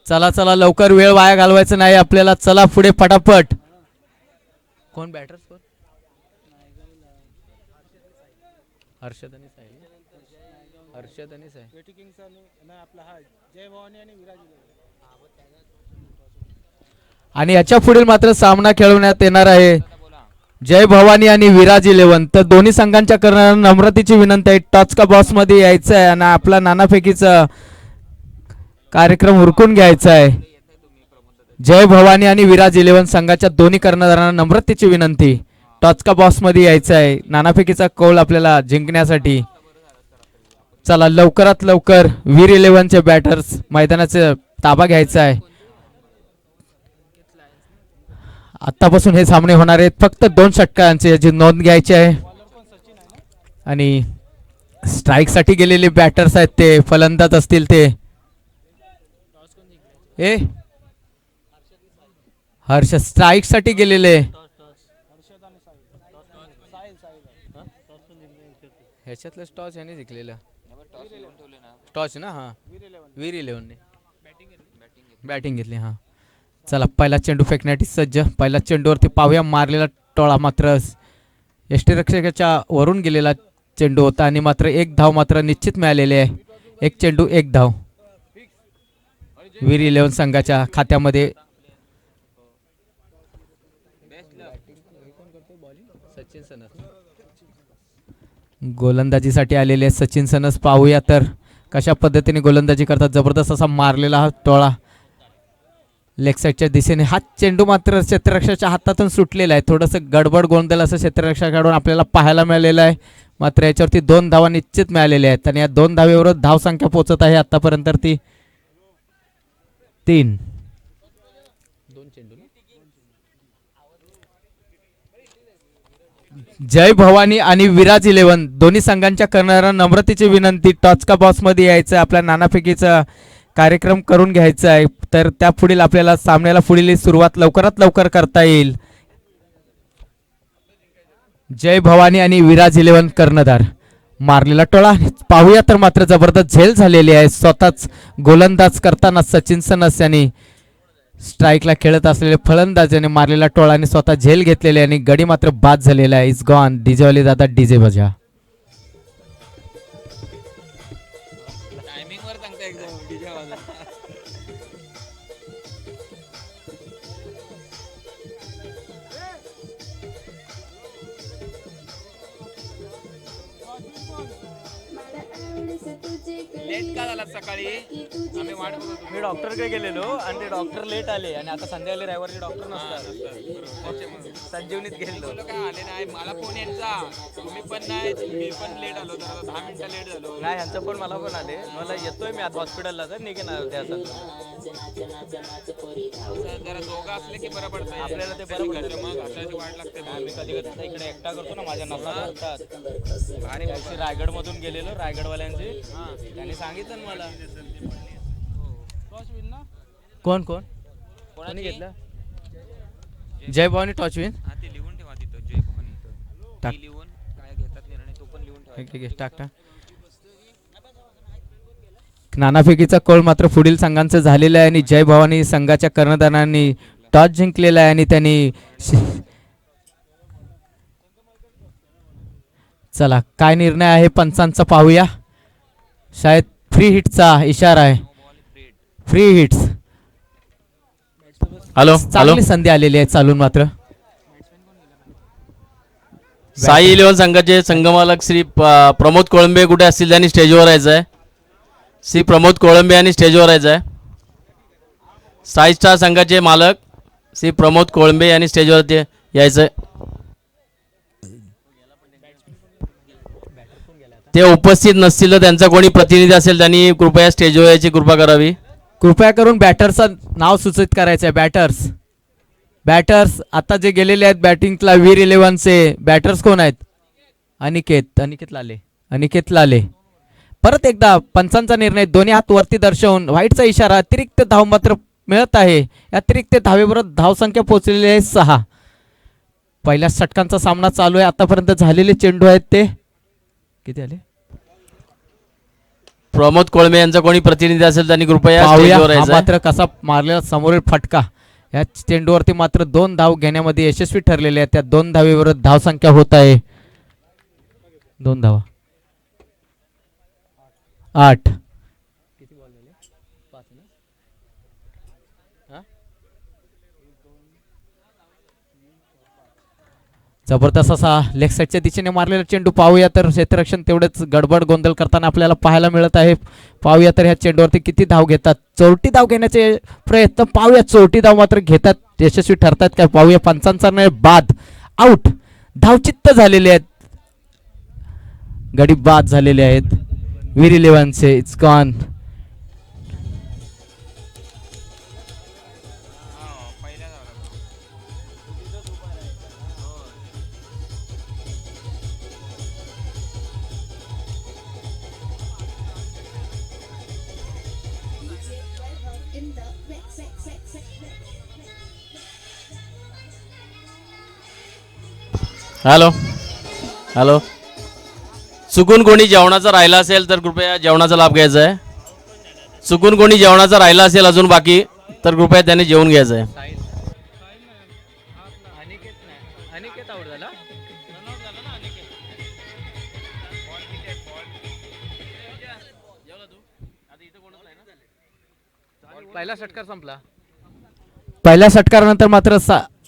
चला चला लवकर वेळ वाया घालवायचं नाही आपल्याला. चला पुढे फटाफट. कोण बॅटर्स कोण? हर्षद आणि साहिल. हर्षद आणि साहिल. आणि याच्या पुढील मात्र सामना खेळवण्यात येणार आहे जय भवानी आणि विराज 11. तर दोन्ही संघांच्या करणाऱ्यांना नम्रतेची विनंती आहे, टॉच का बॉक्स मध्ये यायचं आहे आणि आपला नानाफेकीचा कार्यक्रम उरकून घ्यायचा आहे. जय भवानी आणि विराज 11 संघाच्या दोन्ही कर्णधारांना नम्रतेची विनंती, टॉच का बॉक्स मध्ये यायचं आहे नानाफेकीचा कौल आपल्याला जिंकण्यासाठी. चला लवकरात लवकर वीर 11 चे बॅटर्स मैदानाचा ताबा घ्यायचा आहे. आतापासून हे सामने होणार आहेत. फक्त 2 षटकांची याची नोंद घ्यायची आहे. आणि स्ट्राईक साठी गेलेले बॅटर्स आहेत ते फलंदाज असतील ते. हर्ष स्ट्राईक साठी गेलेले. ह्याच्यातलं टॉस याने जिंकलेलं. टॉस ना. हा वीर 11 ने बॅटिंग घेतली. हा चला पहिला चेंडू फेकण्यासाठी सज्ज. पहिला चेंडूवरती पाहूया मारलेला टोळा मात्र यष्टीरक्षकाच्या वरून गेलेला चेंडू होता आणि मात्र 1 धाव मात्र निश्चित मिळालेली आहे. 1 चेंडू 1 धाव वीर 11 संघाच्या खात्यामध्ये. गोलंदाजीसाठी आलेले सचिन सनस. पाहूया तर कशा पद्धतीने गोलंदाजी करतात. जबरदस्त असा मारलेला हा टोळा लेग साईडच्या दिशेने. हा चेंडू मात्र क्षेत्ररक्षकाच्या हातातून सुटलेला आहे. थोडंसं गडबड गोंधळ असं क्षेत्ररक्षकाकडून आपल्याला पाहायला मिळालेलं आहे. मात्र याच्यावरती 2 धावा निश्चित मिळालेल्या आहेत आणि या 2 धावेवर धावसंख्या पोहोचत आहे आतापर्यंत ती 3. जय भवानी आणि विराज 11 दोन्ही संघांच्या करणाऱ्यांना नम्रतेची विनंती, टॉच का बॉक्स मध्ये यायचं, आपल्या नानाफेकीचा कार्यक्रम करून घ्यायचा आहे. तर त्या पुढील आपल्याला सामन्याला पुढील सुरुवात लवकरात लवकर करता येईल. जय भवानी आणि विराज 11 कर्णधार. मारलेला टोळा पाहूया तर मात्र जबरदस्त झेल झालेली आहे. स्वतःच गोलंदाज करताना सचिन सनस यांनी स्ट्राईकला खेळत असलेले फलंदाजाने मारलेला टोळाने स्वतः झेल घेतलेले आणि गडी मात्र बाद झालेला आहे. Is gone. डीजेवाले दादा डीजे बजा. लेट का झाला सकाळी? आम्ही वाट बघत होतो. मी डॉक्टरकडे गेलेलो आणि ते डॉक्टर लेट आले आणि आता संध्याकाळी रविवारी डॉक्टर नसतात. संजीवनीत गेलो. काय आले नाही, मला फोन यांचा. तुम्ही पण नाही, मी पण लेट आलो. जरा 10 मिनिटं लेट झालो. नाही ह्यांचं पण मला पण आले. मला येतोय मी आता हॉस्पिटलला तर निघेणार होते असं. जरा दोघं असले की बरं पडतं आपल्याला ते बरं पडतं. मग घशाची वाट लागते. मी कधी कधी इकडे एकटा करतो ना, माझ्या नसा करतात. आणि रायगडमधून गेलेलो रायगडवाल्यांची, त्यांनी सांगितलं ना मला. कोण कोण कोणी घेतलं? जय भवानी टॉच विन. हा ते लिहून ठेवा तिथं. जय भवानी टाक. लिहून काय घेतात निर्णय तो पण लिहून ठेवा. टाक टाक. नानाफेकीचा कौल मात्र पुढील संघांचं झालेला आहे आणि जय भवानी संघाच्या कर्णधारांनी टॉस जिंकलेला आहे आणि त्यांनी चला काय निर्णय आहे पंचांचा पाहूया. शायद फ्री हिटचा इशारा आहे. Free hits. हॅलो चांगली संधी आलेली आहे चालून मात्र. साई 11 संघाचे संघमालक श्री प्रमोद कोळंबे कुठे असतील त्यांनी स्टेजवर यायचं आहे. श्री प्रमोद कोळंबे यांनी स्टेजवर यायचं आहे. साई स्टार संघाचे मालक श्री प्रमोद कोळंबे यांनी स्टेजवर यायचं आहे. ते उपस्थित नसतील तर त्यांचा कोणी प्रतिनिधी असेल त्यांनी कृपया स्टेजवर यायची कृपा करावी. कृपया करून बॅटर्सचं नाव सूचित करायचं आहे. बॅटर्स आता जे गेलेले आहेत बॅटिंगला वीर 11 चे बॅटर्स कोण आहेत? अनिकेत लाले. परत एकदा पंचांचा निर्णय. दोन्ही हात वरती दर्शवून व्हाईटचा इशारा. अतिरिक्त धाव मात्र मिळत आहे. अतिरिक्त धावेबरोबर धावसंख्या पोहोचलेली आहे 6. पहिल्या षटकांचा सामना चालू आहे. आतापर्यंत झालेले चेंडू आहेत ते किती आले? प्रमोद कोळंबे यांचा कोणी प्रतिनिधी असेल त्यांनी कृपया पाहूया स्टेजवर हा यायचं मात्र कसा मारलेला समोरील फटका. या चेंडूवरती मात्र 2 धाव घेण्यामध्ये यशस्वी ठरलेले आहेत. त्या 2 धावेवर धाव संख्या होत आहे 2 धावा 8. जबरदस्त असा लेग साईडच्या दिशेने मारलेला चेंडू. पाहूया तर क्षेत्ररक्षण तेवढेच गडबड गोंधळ करताना आपल्याला पाहायला मिळत आहे. पाहूया तर ह्या चेंडूवरती किती धाव घेतात. चौटी धाव घेण्याचे प्रयत्न. पाहूया चौटी धाव मात्र घेतात, यशस्वी ठरतात का पाहूया. पंचांचा निर्णय बाद, आउट. धावचित्त झालेले आहेत, गडी बाद झालेले आहेत. वीर इलेव्हनचे इट्स गॉन. हॅलो हॅलो, चुकून कोणी जेवणाचा राहिला असेल तर कृपया जेवणाचा लाभ घ्यायचा आहे. चुकून कोणी जेवणाचा राहिला असेल अजून बाकी तर कृपया त्याने जेवून घ्यायचं आहे. पहिला षटकार संपला. पहिल्या षटकारानंतर मात्र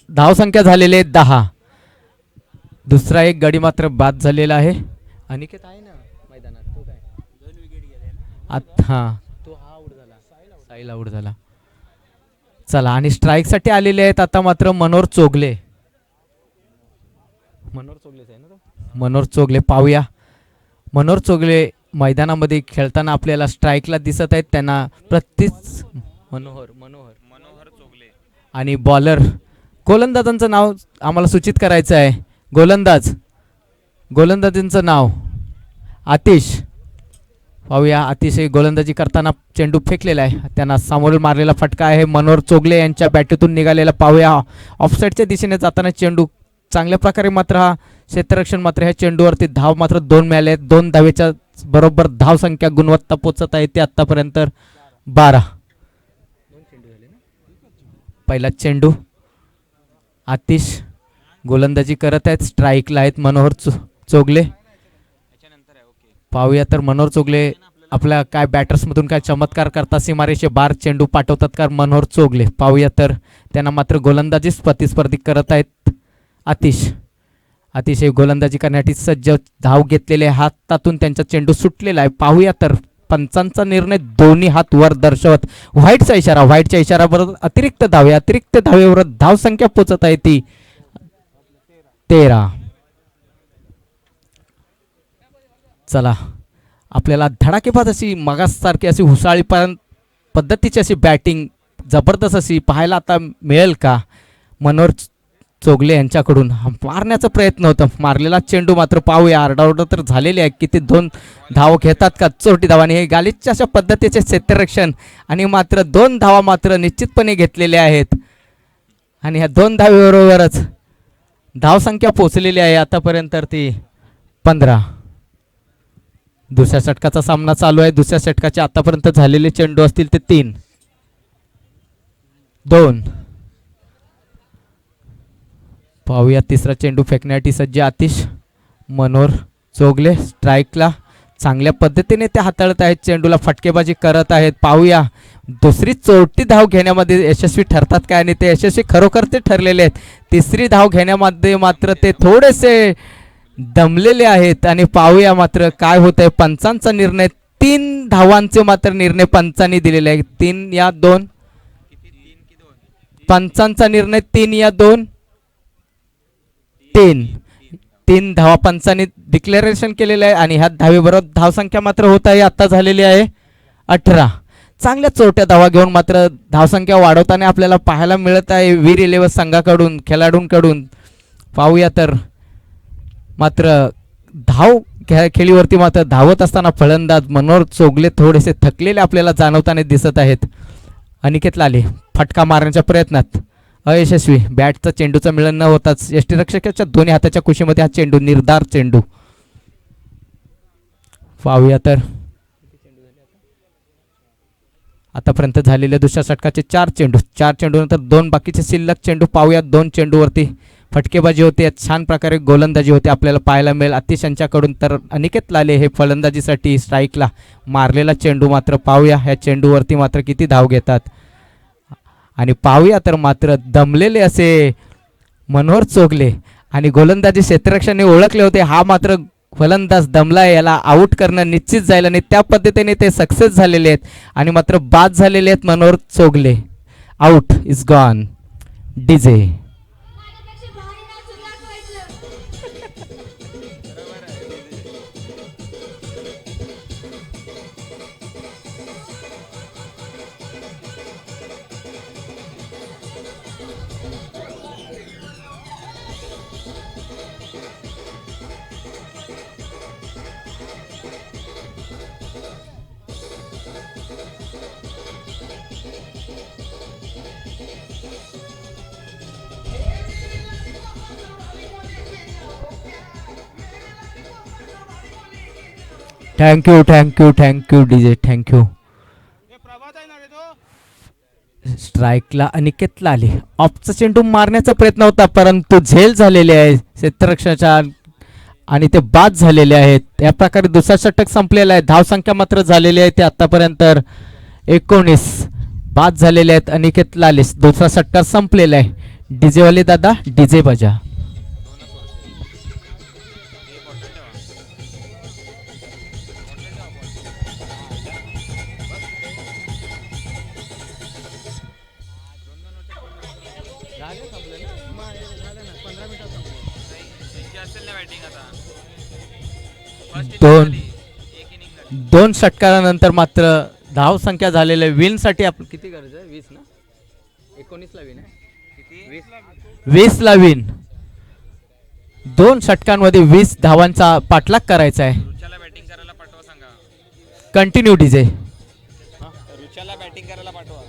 धाव संख्या झालेली आहे 10. दुसरा एक गडी मात्र बाद झालेला आहे. अनिकेत आहे ना मैदानात, तो काय 2 विकेट गेले हा तो हा आउट झाला, साहिल आउट झाला. चला आणि स्ट्राईक साठी आलेले आहेत आता मात्र मनोहर चोगले. मनोहर चोगले पाहूया. मनोहर चोगले मैदानामध्ये खेळताना आपल्याला स्ट्राईकला दिसत आहेत. त्यांना प्रत्येक मनोहर चोगले आणि बॉलर गोलंदाजांचं नाव आम्हाला सूचित करायचं आहे. गोलंदाजींचं नाव आतिश. पाहूया आतिश गोलंदाजी करताना चेंडू फेकलेला आहे. त्यांना समोर मारलेला फटका आहे मनोहर चोगले यांच्या बॅटीतून निघालेला. पाहूया ऑफसाईडच्या दिशेने जाताना चेंडू चांगल्या प्रकारे मात्र हा क्षेत्ररक्षण मात्र ह्या चेंडूवरती धाव मात्र 2 मिळाले. 2 धावेच्या बरोबर धाव संख्या गुणवत्ता पोचत आहे ते आतापर्यंत 12. पहिला चेंडू आतिश गोलंदाजी करत आहेत. स्ट्राईकला आहेत मनोहर चोगले. पाहूया तर मनोहर चोगले आपल्या काय बॅटर्समधून काय चमत्कार करतात. सीमारेषे बार चेंडू पाठवतात का मनोहर चोगले. पाहूया तर त्यांना मात्र गोलंदाजी प्रतिस्पर्धी करत आहेत आतिश. अतिशय गोलंदाजी करण्यासाठी सज्ज धाव घेतलेले हातातून त्यांचा चेंडू सुटलेला आहे. पाहूया तर पंचांचा निर्णय दोन्ही हात वर दर्शवत व्हाईटचा इशारा. व्हाईटच्या इशाराबरोबर अतिरिक्त धावेवर धाव संख्या पोचत आहे ती 13. चला आपल्याला धडाकेबाज अशी मगासारखी अशी हुसाळी पद्धतीची अशी बॅटिंग जबरदस्त अशी पाहायला आता मिळेल का मनोहर चोगले यांच्याकडून. मारण्याचा प्रयत्न होता, मारलेला चेंडू मात्र पाहूया. आरडाओरडा तर झालेली आहे, किती 2 धाव घेतात का चोटी धावाने. हे गालिचच्या अशा पद्धतीचे क्षेत्ररक्षण आणि मात्र 2 धावा मात्र निश्चितपणे घेतलेल्या आहेत. आणि ह्या 2 धावेबरोबरच धावसंख्या पोचलेली आहे आतापर्यंत ती 15. दुसऱ्या षटकाचा सामना चालू आहे. दुसऱ्या षटकाचे आतापर्यंत झालेले चेंडू असतील ते 3, 2. पाहूया तिसरा चेंडू फेकण्यासाठी सज्ज आतिश. मनोहर चोगले स्ट्राईकला चांगल्या पद्धतीने ते हाताळत आहेत, चेंडूला फटकेबाजी करत आहेत. पाहूया दुसरी चौथी धाव घेण्यामध्ये यशस्वी ठरतात काय, आणि ते यशस्वी खरोखर ते ठरलेले आहेत. तिसरी धाव घेण्यामध्ये मात्र ते थोडेसे दमलेले आहेत. आणि पाहूया मात्र काय होत आहे. पंचांचा निर्णय 3 धावांचे मात्र निर्णय पंचांनी दिलेले आहे. 3 या 2 पंचांचा निर्णय 3 या 2 3 धावा पंचांनी डिक्लेरेशन केलेलं आहे. आणि ह्या धावेबरोबर धावसंख्या मात्र होत आहे आता झालेली आहे 18. चांगल्या चौट्या धावा घेऊन मात्र धावसंख्या वाढवताना आपल्याला पाहायला मिळत आहे वीर इलेव्हन संघाकडून, खेळाडूंकडून. पाहूया तर मात्र खेळीवरती मात्र धावत असताना फलंदाज मनोहर चोगले थोडेसे थकलेले आपल्याला जाणवताना दिसत आहेत. अनिकेत लाले फटका मारण्याच्या प्रयत्नात अयशस्वी. बॅटचा चेंडूचं मिळन न होताच यष्टीरक्षकाच्या दोन्ही हाताच्या कुशीमध्ये हा चेंडू, निर्धार चेंडू. पाहूया तर आतापर्यंत झालेल्या दुसऱ्या षटकाचे 4 चेंडू नंतर 2 बाकीचे शिल्लक चेंडू पाहूयात. 2 चेंडूवरती फटकेबाजी होते, छान प्रकारे गोलंदाजी होते आपल्याला पाहायला मिळेल अतिश यांच्याकडून. तर अनिकेत लाले हे फलंदाजीसाठी स्ट्राईकला मारलेला चेंडू मात्र पाहूया ह्या चेंडूवरती मात्र किती धाव घेतात. आणि पाहूया तर मात्र दमलेले असे मनोहर चोगले आणि गोलंदाजी क्षेत्ररक्षणाने ओळखले होते. हा मात्र फलंदाज दमला आहे, याला आऊट करणं निश्चित जाईल आणि त्या पद्धतीने ते सक्सेस झालेले आहेत आणि मात्र बाद झालेले आहेत Manohar Chogale. Out is gone. DJ thank you DJ thank you. स्ट्राईकला अनिकेत लाले. ऑफचा चेंडू मारण्याचा प्रयत्न होता परंतु झेल झालेले आहे क्षेत्ररक्षणाच्या आणि ते बाद झालेले आहेत. या प्रकारे दुसरा षटक संपलेला आहे. धावसंख्या मात्र झालेली आहे ते आतापर्यंत 19 बाद झालेले आहेत अनिकेत लाले. दुसरा षटक संपलेला आहे. डीजेवाले दादा डीजे बजा. दोन षटकारानंतर मात्र धाव संख्या झालेल्या विनसाठी आपण किती गरज आहे 20 ना 19 ला विन आहे 20 ला विन. 2 षटकांमध्ये 20 धावांचा पाठलाग करायचा आहे. बॅटिंग करायला पाठवा सांगा. Continue DJ. रुच्याला बॅटिंग करायला पाठवा.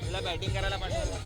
तुला बॅटिंग करायला पाठवा.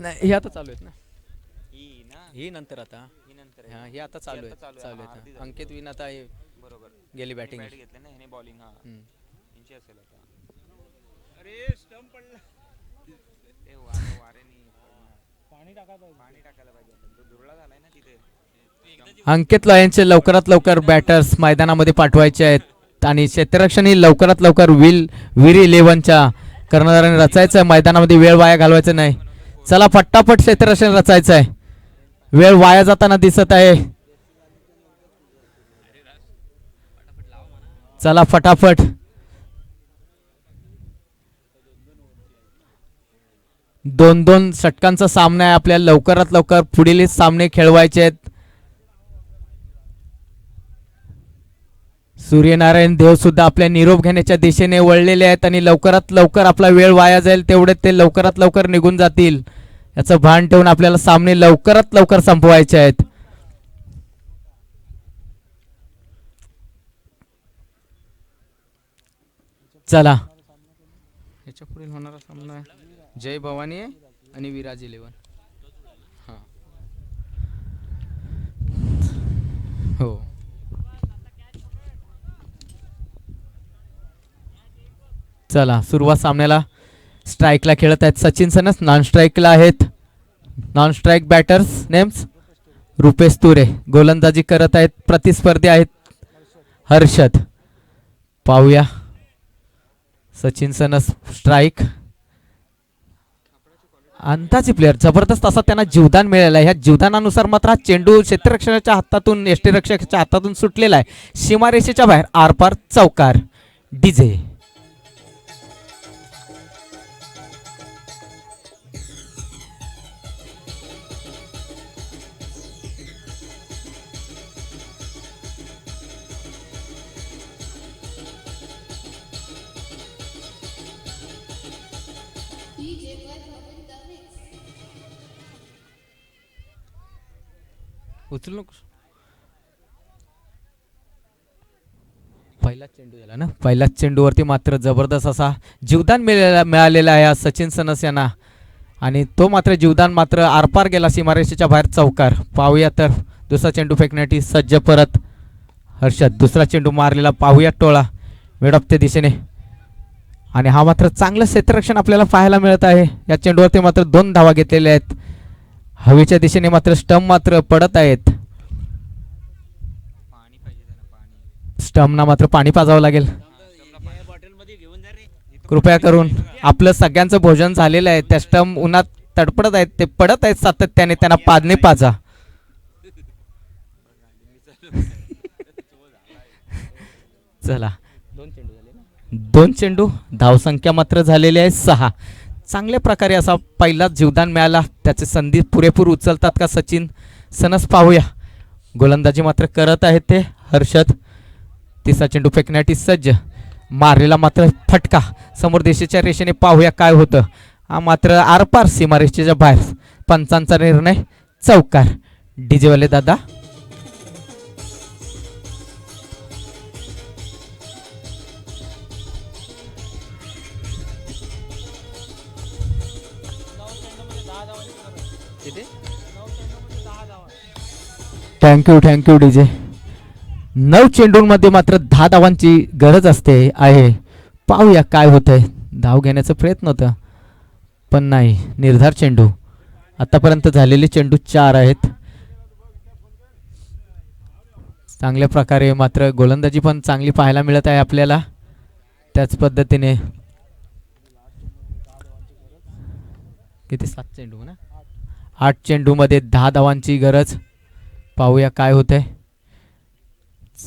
नाही हे आता चालू आहेत ना ही ना ही नंतर आता ही नंतर हा हे आता चालू आहे चालू आहे. अंकित विन आता हे बरोबर गेली बॅटिंग. बॅट घेतले ना ह्याने बॉलिंग. हा यांची असेल आता. अरे स्टंप पडला. ते वारेनी पाणी टाकायला पाहिजे. तो दुर्ळा झालाय ना तिथे. अंकित यांचे लवकरात लवकर बॅटर्स मैदानामध्ये पाठवायचे आहेत आणि क्षेत्ररक्षण ही लवकरात लवकर विरी 11च्या कर्णधाराने रचायचं आहे. मैदानामध्ये वेळ वाया घालवायचा नाही. चला फटाफट क्षेत्ररक्षण रचायचं आहे. वेळ वाया जाताना दिसत आहे. चला फटाफट. दोन षटकांचा सामना आहे आपल्याला लवकरात लवकर पुढील सामने खेळवायचे आहेत. सूर्यनारायण देव सुद्धा आपल्या निरोप घेण्याच्या दिशेने वळलेले आहेत आणि लवकरात लवकर आपला वेळ वाया जाईल तेवढे ते लवकरात लवकर निघून जातील याचं भान ठेवून आपल्याला सामने लवकरात लवकर संपवायचे आहेत. चला याच्या पुढील होणारा सामना आहे जय भवानी आणि विराज 11. हा हो चला सुरुवात सामन्याला स्ट्राईकला खेळत आहेत सचिन सनस, नॉन स्ट्राईकला आहेत non strike batters names Rupesh तुरे, गोलंदाजी करत आहेत प्रतिस्पर्धी आहेत हर्षद. पाहूया सचिन सनस स्ट्राईक, अंदाजी प्लेअर जबरदस्त असा त्यांना जीवदान मिळालं आहे. ह्या जीवदानानुसार मात्र हा चेंडू क्षेत्ररक्षकाच्या हातातून यष्टीरक्षकाच्या हातातून सुटलेला आहे, सीमारेषेच्या बाहेर आरपार चौकार. डीजे उचलू नको. पहिलाच चेंडू झाला ना, पहिल्याच चेंडूवरती मात्र जबरदस्त असा जीवदान मिळालेला आहे सचिन सनस यांना आणि तो मात्र जीवदान मात्र आरपार गेला सीमारेषेच्या बाहेर चौकार. पाहूया तर दुसरा चेंडू फेकण्यासाठी सज्ज परत हर्षद, दुसरा चेंडू मारलेला पाहूया टोळा वेडपते दिशेने आणि हा मात्र चांगलं क्षेत्ररक्षण आपल्याला पाहायला मिळत आहे. या चेंडूवरती मात्र 2 धावा घेतलेल्या आहेत, हवेच्या दिशेने मात्र स्टंप मात्र पडत आहेत. पाणी पाहिजे त्याला, पाणी. स्टंपना मात्र पाणी पाजावं लागेल. कृपया करून आपलं सगळ्यांचं भोजन झालेलं आहे, त्या स्टंप उन्हात तडपडत आहेत, ते पडत आहेत सातत्याने, त्यांना पाजणे पाजा. चला 2 चेंडू, धावसंख्या मात्र झालेली आहे 6. चांगल्या प्रकारे असा पहिलाच जीवदान मिळाला, त्याचे संधी पुरेपूर उचलतात का सचिन सनस पाहूया. गोलंदाजी मात्र करत आहेत ते हर्षद, तिसरा चेंडू फेकण्यासाठी सज्ज, मारलेला मात्र फटका समोर देशाच्या रेषेने पाहूया काय होतं. हा मात्र आरपार सीमारेषेच्या बाहेर, पंचांचा निर्णय चौकार. डीजेवाले दादा थँक्यू डीजे. 9 चेंडूंमध्ये मात्र 10 धावांची गरज असते आहे. पाहूया काय होतंय. धाव घेण्याचा प्रयत्न होता पण नाही. निर्धार चेंडू, आतापर्यंत झालेले चेंडू 4 आहेत. चांगल्या प्रकारे मात्र गोलंदाजी पण चांगली पाहायला मिळत आहे आपल्याला. त्याच पद्धतीने किती 7 चेंडू ना, 8 चेंडूमध्ये 10 धावांची गरज. पाहूया काय होतंय.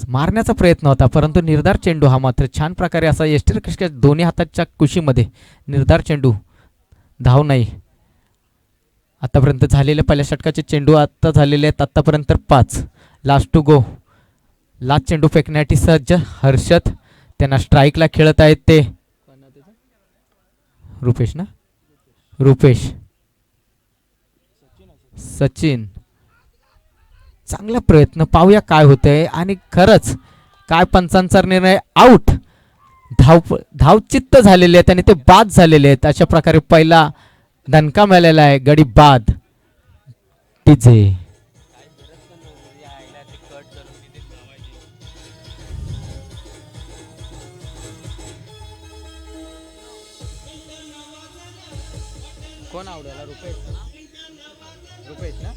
मारण्याचा प्रयत्न होता परंतु निर्धार चेंडू हा मात्र छान प्रकारे असा यष्टीरक्षक दोन्ही हाताच्या कुशीमध्ये निर्धार चेंडू, धाव नाही. आतापर्यंत झालेले पहिल्या षटकाचे चेंडू आता झालेले आहेत आतापर्यंत 5. Last to go. लास्ट चेंडू फेकण्यासाठी सज्ज हर्षद, त्यांना स्ट्राईकला खेळत आहेत ते रुपेश ना, रुपेश सचिन. चांगला प्रयत्न, पाहूया काय होतंय आणि खरंच काय पंचांचा निर्णय आउट. धावचित्त झालेले आहेत आणि ते बाद झालेले आहेत. अशा प्रकारे पहिला दणका मिळालेला आहे, गडी बाद. डीजे कोण आवडेला? रुपेश ना.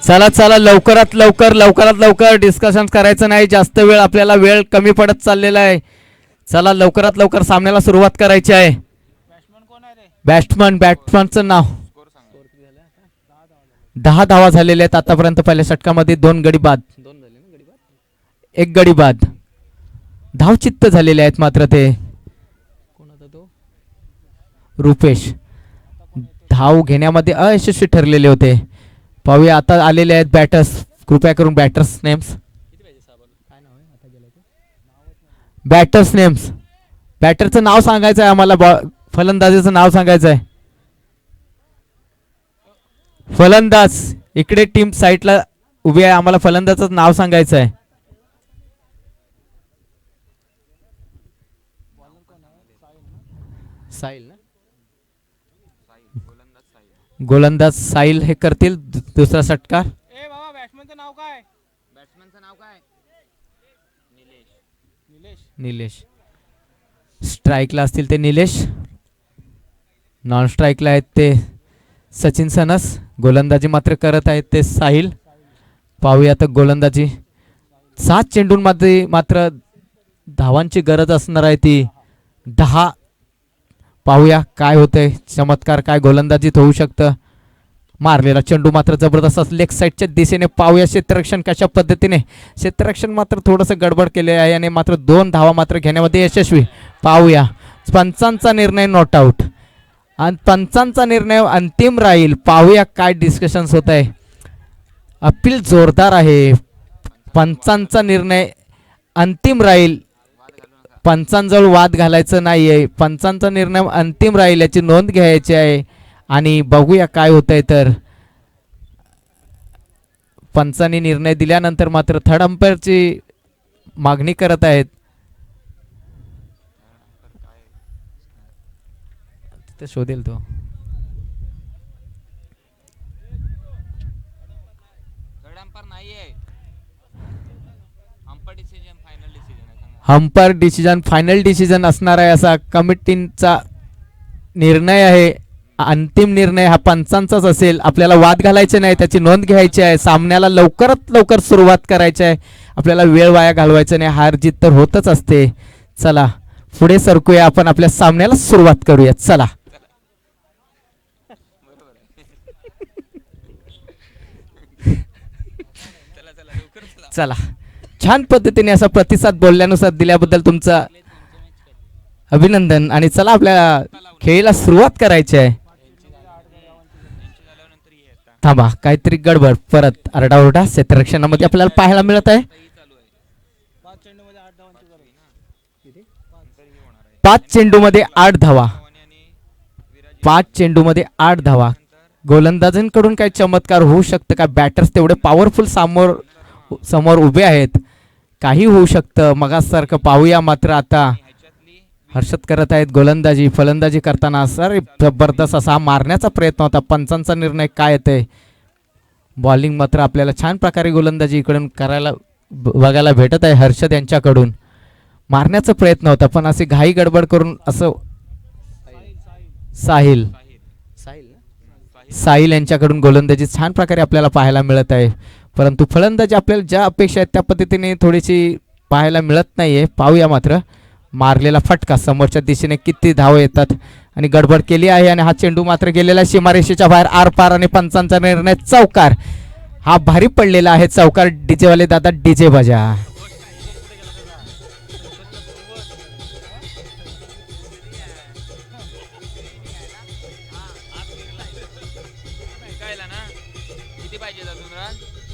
चला लवकरात लवकर डिस्कशन करायचं नाही, जास्त वेळ आपल्याला वेळ कमी पडत चाललेला आहे. चला लवकरात लवकर सामन्याला सुरुवात करायची आहे. बॅट्समनचं नाव 10 धावा झालेल्या आहेत आतापर्यंत. पहिल्या षटकामध्ये 2 गडी बाद, 1 गडी बाद. धावचित्त झालेले आहेत मात्र ते रुपेश धाव घेण्यामध्ये अयशस्वी ठरलेले होते. पाहूया आता आलेले आहेत बॅटर्स. कृपया करून बॅटर्स नेम्स, बॅटरचं नाव सांगायचं आहे आम्हाला. फलंदाजीचं नाव सांगायचं आहे. फलंदाज इकडे टीम साईडला उभी आहे, आम्हाला फलंदाजाचं नाव सांगायचं आहे. साहिल ना? गोलंदाज साहिल हे करतील दुसरा षटकार. ए बाबा बॅट्समनचं नाव काय? निलेश. स्ट्राईकला असतील ते निलेश, नॉन स्ट्राईकला आहेत ते सचिन सनस. गोलंदाजी मात्र करत आहेत ते साहिल. पाहूया तर गोलंदाजी. 7 चेंडूंमध्ये मात्र धावांची गरज असणार आहे ती 10. पाहूया काय होतंय, चमत्कार काय गोलंदाजीत होऊ शकतं. मारलेला चेंडू मात्र जबरदस्त लेग साईडच्या दिशेने. पाहूया क्षेत्ररक्षण कशा पद्धतीने. क्षेत्ररक्षण मात्र थोडंसं गडबड केले आहे आणि मात्र 2 धावा मात्र घेण्यामध्ये यशस्वी. पाहूया पंचांचा निर्णय नॉट आऊट आणि पंचांचा निर्णय अंतिम राहील. पाहूया काय डिस्कशन्स होत आहे. अपील जोरदार आहे. पंचांचा निर्णय अंतिम राहील. पंचांजवळ वाद घालायचं नाही आहे. पंचांचा निर्णय अंतिम राहील याची नोंद घ्यायची आहे. आणि बघूया काय होतंय. तर पंचांनी निर्णय दिल्यानंतर मात्र थर्ड अंपायरची मागणी करत आहेत. तिथे शोधेल तो. अंपायर डिसिजन फायनल डिसिजन असणार आहे असा कमिटीचा निर्णय आहे. अंतिम निर्णय हा पंचांचाच असेल. आपल्याला वाद घालायचे नाही, त्याची नोंद घ्यायची आहे. सामन्याला लवकरात लवकर सुरुवात करायची आहे. आपल्याला वेळ वाया घालवायचा नाही. हार जीत तर होतच असते. चला पुढे सरकूया, आपण आपल्या सामन्याला सुरुवात करूया. चला चला. छान पद्धतीने असा प्रतिसाद बोलल्यानुसार दिल्याबद्दल तुमचा अभिनंदन. आणि चला आपल्या खेळीला सुरुवात करायची आहे. थांबा, काहीतरी गडबड. परत आरडाओरडा क्षेत्ररक्षणामध्ये आपल्याला पाहायला मिळत आहे. 5 चेंडूमध्ये 8 धावा. 5 चेंडूमध्ये 8 धावा. गोलंदाजांकडून काही चमत्कार होऊ शकतं का? बॅटर्स तेवढे पॉवरफुल समोर उभे आहेत. काही होऊ शकतं मगासारखं. पाहूया मात्र आता हर्षद करत आहेत गोलंदाजी. फलंदाजी करताना सर जबरदस्त असा मारण्याचा प्रयत्न होता. पंचांचा निर्णय काय येतोय. बॉलिंग मात्र आपल्याला छान प्रकारे गोलंदाजी इकडून करायला बघायला भेटत आहे. हर्षद यांच्याकडून मारण्याचा प्रयत्न होता पण असे घाई गडबड करून असं साहिल यांच्याकडून गोलंदाजी छान प्रकारे आपल्याला पाहायला मिळत आहे. परंतु फलंदाजी आपल्याला ज्या अपेक्षा आहेत त्या पद्धतीने थोडीशी पाहायला मिळत नाहीये. पाहूया मात्र मारलेला फटका समोरच्या दिशेने किती धाव येतात आणि गडबड केली आहे. आणि हा चेंडू मात्र गेलेला सीमारेषेच्या बाहेर आरपार. आणि पंचांचा निर्णय चौकार. हा भारी पडलेला आहे चौकार. डीजेवाले दादा डीजे बजा.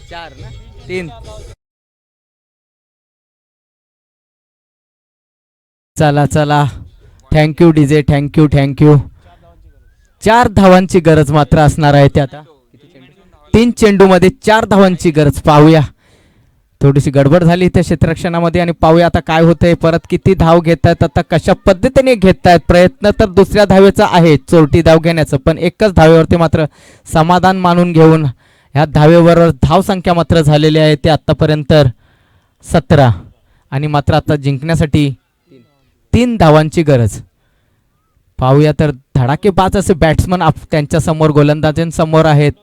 चार ना 3. चला चला. Thank you DJ. थँक्यू. 4 धावांची गरज मात्र असणार आहे. ते आता 3 चेंडूमध्ये 4 धावांची गरज. पाहूया थोडीशी गडबड झाली त्या क्षेत्ररक्षणामध्ये. आणि पाहूया आता काय होतंय. परत किती धाव घेतायत, आता कशा पद्धतीने घेतायत. प्रयत्न तर दुसऱ्या धावेचा आहे चोरटी धाव घेण्याचं, पण एकच धावेवरती मात्र समाधान मानून घेऊन ह्या धावेवर धावसंख्या मात्र झालेली आहे ते आतापर्यंत 17. आणि मात्र आता जिंकण्यासाठी 3 धावांची गरज. पाहूया तर धडाकेबाज असे बॅट्समन त्यांच्या समोर गोलंदाजांसमोर आहेत.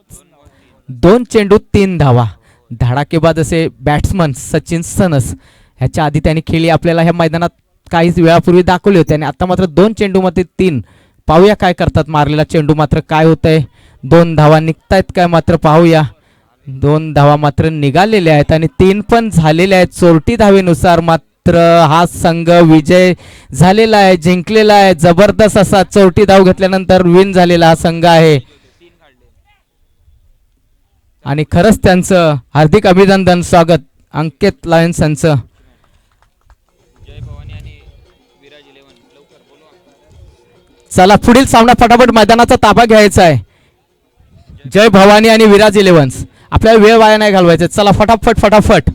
2 चेंडू 3 धावा. धडाकेबाज असे बॅट्समन सचिन सनस. ह्याच्या आधी त्यांनी खेळी आपल्याला ह्या मैदानात काहीच वेळापूर्वी दाखवली होती आणि आता मात्र 2 चेंडूमध्ये 3. पाहूया काय करतात. मारलेला चेंडू मात्र काय होतंय. 2 धावा निघतायत काय मात्र पाहूया. 2 धावा मात्र निघालेल्या आहेत आणि 3 पण झालेल्या आहेत. चोरटी धावेनुसार मात्र हा संघ विजय झालेला आहे, जिंकलेला आहे. जबरदस्त असा चोरटी धाव घेतल्यानंतर विन झालेला हा संघ आहे. आणि खरंच त्यांचं हार्दिक अभिनंदन, स्वागत अंकित लायन्स यांचं. चला पुढील सामना फटाफट मैदानाचा ताबा घ्यायचा आहे. जय भवानी आणि विराज इलेव्हन्स. आपल्याला वेळ वाया नाही घालवायचा. चला फटाफट फटाफट.